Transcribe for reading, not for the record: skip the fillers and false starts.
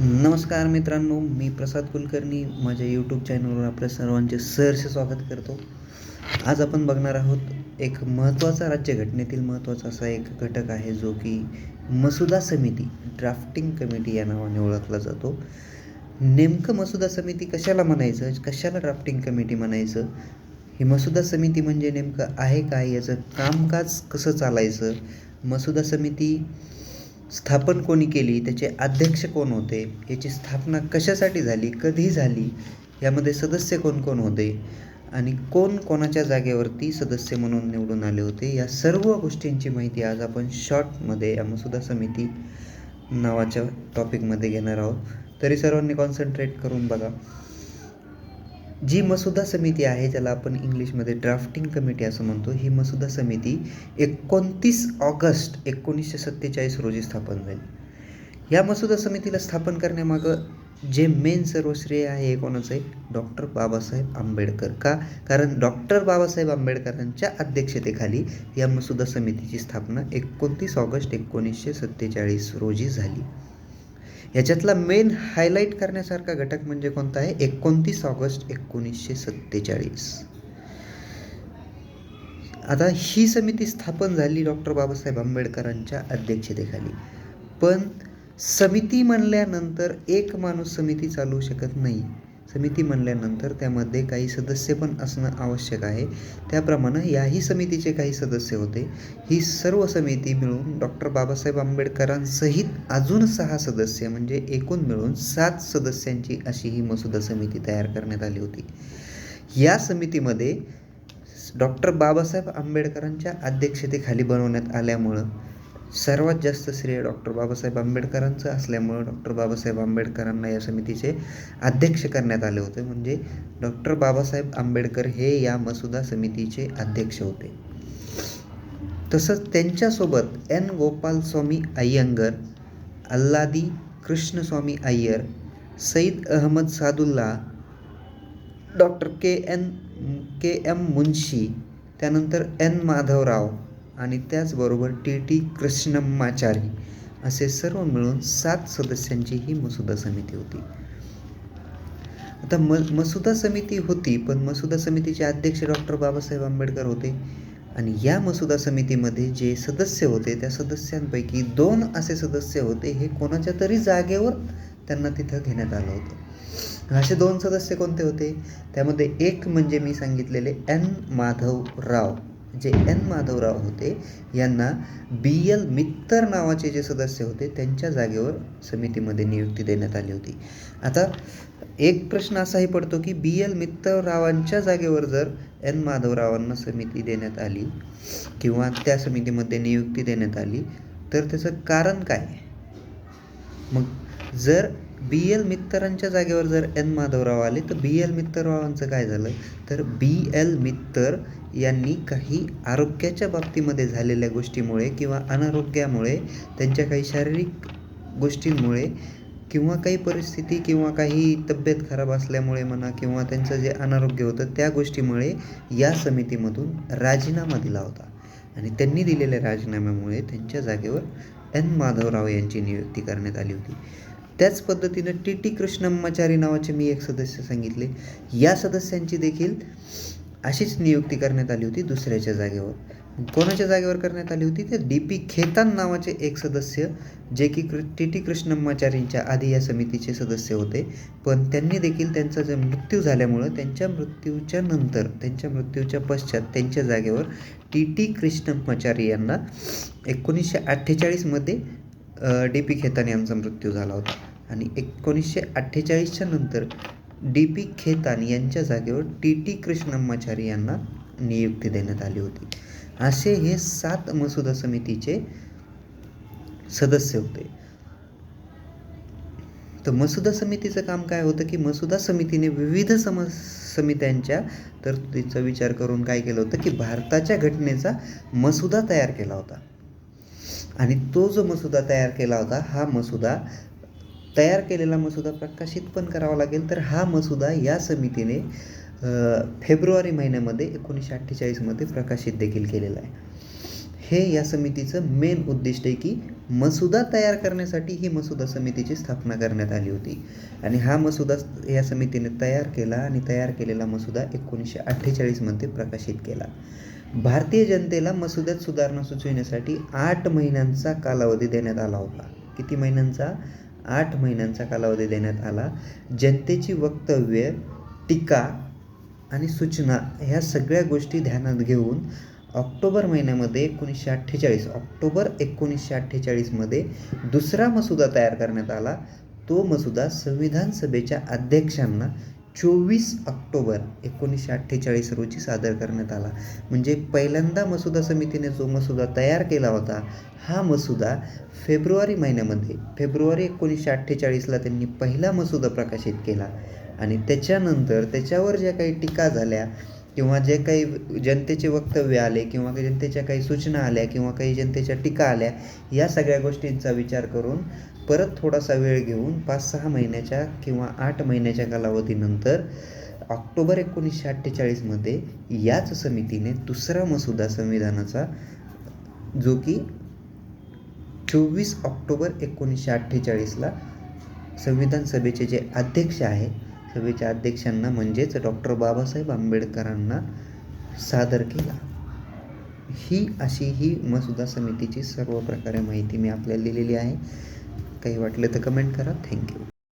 नमस्कार मित्रांनो, मी प्रसाद कुलकर्णी माझ्या यूट्यूब चॅनलवर आपल्या सर्वांचे सहर्ष स्वागत करतो. आज आपण बघणार आहोत एक महत्त्वाचा राज्यघटनेतील महत्त्वाचा असा एक घटक आहे जो की मसुदा समिती, ड्राफ्टिंग कमिटी या नावाने ओळखला जातो. नेमकं मसुदा समिती कशाला म्हणायचं, कशाला ड्राफ्टिंग कमिटी म्हणायचं, ही मसुदा समिती म्हणजे नेमकं आहे काय, याचं कामकाज कसं चालायचं, मसुदा समिती स्थापन कोणी केली, त्याचे अध्यक्ष कोण होते, याची स्थापना कशासाठी झाली, कधी झाली, यामध्ये सदस्य कोण कोण होते आणि कोण कोणाच्या जागेवरती सदस्य म्हणून निवडून आले होते, या सर्व गोष्टींची माहिती आज आपण शॉर्टमध्ये या मसुदा समिती नावाच्या टॉपिकमध्ये घेणार आहोत. तरी सर्वांनी कॉन्सन्ट्रेट करून बघा. जी मसुदा समिती आहे, ज्याला आपण इंग्लिशमध्ये ड्राफ्टिंग कमिटी असं म्हणतो, ही मसुदा समिती 29 ऑगस्ट 1947 रोजी स्थापन झाली. या मसुदा समितीला स्थापन करण्यामागं जे मेन सर्व श्रेय आहे हे कोणाचं आहे? डॉक्टर बाबासाहेब आंबेडकर. का? कारण डॉक्टर बाबासाहेब आंबेडकरांच्या अध्यक्षतेखाली या मसुदा समितीची स्थापना 29 ऑगस्ट 1947 रोजी झाली. याच्यातला मेन हायलाईट करण्यासारखा घटक म्हणजे कोणता आहे? 29 ऑगस्ट 1947. आता ही समिती स्थापन झाली डॉक्टर बाबासाहेब आंबेडकरांच्या अध्यक्षतेखाली. पण समिती म्हणल्यानंतर एक माणूस समिती चालवू शकत नाही. समिती म्हणल्यानंतर त्यामध्ये काही सदस्य पण असणं आवश्यक आहे. त्याप्रमाणे याही समितीचे काही सदस्य होते. ही सर्व समिती मिळून डॉक्टर बाबासाहेब आंबेडकरांसहित अजून 6 सदस्य म्हणजे एकूण मिळून 7 सदस्यांची अशी ही मसुदा समिती तयार करण्यात आली होती. या समितीमध्ये डॉक्टर बाबासाहेब आंबेडकरांच्या अध्यक्षतेखाली बनवण्यात आल्यामुळं सर्वात जास्त श्रेय डॉक्टर बाबासाहेब आंबेडकरांचं असल्यामुळं डॉक्टर बाबासाहेब आंबेडकरांना या समितीचे अध्यक्ष करण्यात आले होते. म्हणजे डॉक्टर बाबासाहेब आंबेडकर हे या मसुदा समितीचे अध्यक्ष होते. तसंच त्यांच्यासोबत एन गोपालस्वामी अय्यंगर, अल्लादी कृष्णस्वामी अय्यर, सईद अहमद सादुल्ला, डॉक्टर के एम मुन्शी, त्यानंतर एन माधवराव आणि त्याचबरोबर टी कृष्णम्माचारी असे सर्व मिळून 7 सदस्यांची ही मसुदा समिती होती. आता मसुदा समिती होती, पण मसुदा समितीचे अध्यक्ष डॉक्टर बाबासाहेब आंबेडकर होते आणि या मसुदा समितीमध्ये जे सदस्य होते त्या सदस्यांपैकी 2 असे सदस्य होते हे कोणाच्या तरी जागेवर त्यांना तिथं घेण्यात आलं होतं. असे 2 सदस्य कोणते होते? त्यामध्ये एक म्हणजे मी सांगितलेले एन माधवराव. जे एन माधवराव होते यांना BL मित्तर नावाचे जे सदस्य होते त्यांच्या जागेवर समितीमध्ये नियुक्ती देण्यात आली होती. आता एक प्रश्न असाही पडतो की BL मित्तररावांच्या जागेवर जर एन माधवरावांना समिती देण्यात आली किंवा त्या समितीमध्ये नियुक्ती देण्यात आली तर त्याचं कारण काय? मग जर BL मित्तरांच्या जागेवर जर एन माधवराव आले तर BL मित्तररावांचं काय झालं? तर BL मित्तर यांनी काही आरोग्याच्या बाबतीमध्ये झालेल्या गोष्टीमुळे किंवा अनारोग्यामुळे, त्यांच्या काही शारीरिक गोष्टींमुळे किंवा काही परिस्थिती किंवा काही तब्येत खराब असल्यामुळे म्हणा किंवा त्यांचं जे अनारोग्य होतं त्या गोष्टीमुळे या समितीमधून राजीनामा दिला होता आणि त्यांनी दिलेल्या राजीनाम्यामुळे त्यांच्या जागेवर एन माधवराव यांची नियुक्ती करण्यात आली होती. त्याच पद्धतीनं टी कृष्णम्माचारी नावाचे मी एक सदस्य सांगितले. या सदस्यांची देखील अशीच नियुक्ती करण्यात आली होती दुसऱ्याच्या जागेवर. कोणाच्या जागेवर करण्यात आली होती? ते DP खेतान नावाचे एक सदस्य, जे की टी कृष्णम्माचारींच्या आधी या समितीचे सदस्य होते. पण त्यांनी देखील त्यांचा जो मृत्यू झाल्यामुळं त्यांच्या मृत्यूच्या पश्चात त्यांच्या जागेवर टी कृष्णम्माचारी यांना 1948मध्ये DP खेतान यांचा मृत्यू झाला होता आणि 1948च्या नंतर DP खेतान यांच्या जागेवर टी कृष्णम्माचारी यांना नियुक्ती देण्यात आली होती. असे हे 7 मसुदा समितीचे सदस्य होते. तर मसुदा समितीचं काम काय होतं की मसुदा समितीने विविध समित्यांच्या तरतुदीचा विचार करून काय केलं होतं की भारताच्या घटनेचा मसुदा तयार केला होता आणि तो जो मसुदा तयार केला होता, हा मसुदा तयार केलेला मसुदा प्रकाशित पण करावा लागेल. तर हा मसुदा या समितीने फेब्रुवारी महिन्यामध्ये 1948मध्ये प्रकाशित देखील केलेला आहे. हे या समितीचं मेन उद्दिष्ट आहे की मसुदा तयार करण्यासाठी ही मसुदा समितीची स्थापना करण्यात आली होती. आणि हा मसुदा या समितीने तयार केला आणि तयार केलेला मसुदा 1948मध्ये प्रकाशित केला. भारतीय जनतेला मसुद्यात सुधारणा सुचविण्यासाठी 8 महिन्यांचा कालावधी देण्यात आला होता. किती महिन्यांचा? 8 महिन्यांचा कालावधी देण्यात आला. जनतेची वक्तव्य, टीका आणि सूचना ह्या सगळ्या गोष्टी ध्यानात घेऊन ऑक्टोबर 1948मध्ये दुसरा मसुदा तयार करण्यात आला. तो मसुदा संविधान सभेच्या अध्यक्षांना 24 ऑक्टोबर 1948 रोजी सादर करण्यात आला. म्हणजे पहिल्यांदा मसुदा समितीने जो मसुदा तयार केला होता, हा मसुदा फेब्रुवारी 1948ला त्यांनी पहिला मसुदा प्रकाशित केला. आणि त्याच्यानंतर त्याच्यावर ज्या काही टीका झाल्या किंवा जे काही जनतेचे वक्तव्य आले किंवा काही जनतेच्या काही सूचना आल्या किंवा काही जनतेच्या टीका आल्या, या सगळ्या गोष्टींचा विचार करून परत थोडासा वेळ घेऊन 5-6 महिन्याच्या किंवा 8 महिन्याच्या कालावधीनंतर ऑक्टोबर 1948मध्ये याच समितीने दुसरा मसुदा संविधानाचा, जो की 24 ऑक्टोबर 1948ला संविधान सभेचे जे अध्यक्ष आहेत, सभेच्या अध्यक्षांना म्हणजेच डॉक्टर बाबासाहेब आंबेडकरांना सादर केला. ही मसुदा समितीची सर्व प्रकारे माहिती मी आपल्याला दिलेली आहे. काही वाटलं तर कमेंट करा. थँक्यू.